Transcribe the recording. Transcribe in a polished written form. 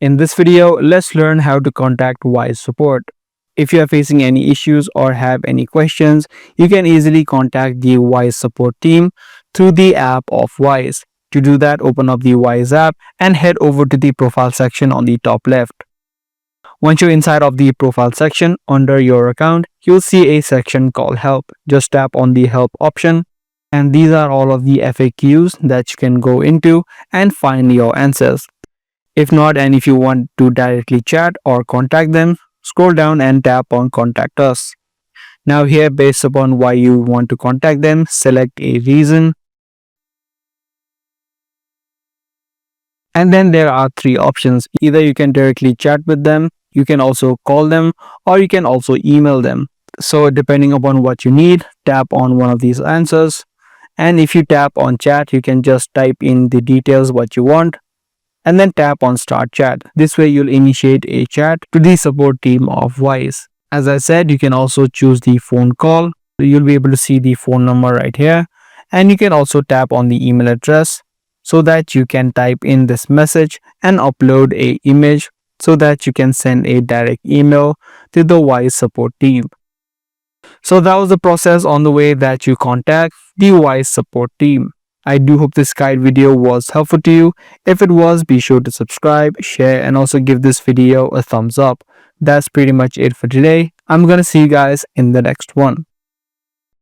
In this video, let's learn how to contact Wise support. If you are facing any issues or have any questions, you can easily contact the Wise support team through the app of Wise. To do that, open up the Wise app and head over to the profile section on the top left. Once you're inside of the profile section, under your account, you'll see a section called Help. Just tap on the Help option, and these are all of the FAQs that you can go into and find your answers. If not, and if you want to directly chat or contact them, scroll down and tap on Contact Us. Now here, based upon why you want to contact them, select a reason. And then there are three options. Either you can directly chat with them, you can also call them, or you can also email them. So depending upon what you need, tap on one of these answers. And if you tap on chat, you can just type in the details what you want and then tap on Start Chat. This way you'll initiate a chat to the support team of Wise. As I said, you can also choose the phone call. You'll be able to see the phone number right here, and you can also tap on the email address so that you can type in this message and upload a image so that you can send a direct email to the Wise support team. So that was the process on the way that you contact the Wise support team. I do hope this guide video was helpful to you. If it was, be sure to subscribe, share, and also give this video a thumbs up. That's pretty much it for today. I'm gonna see you guys in the next one.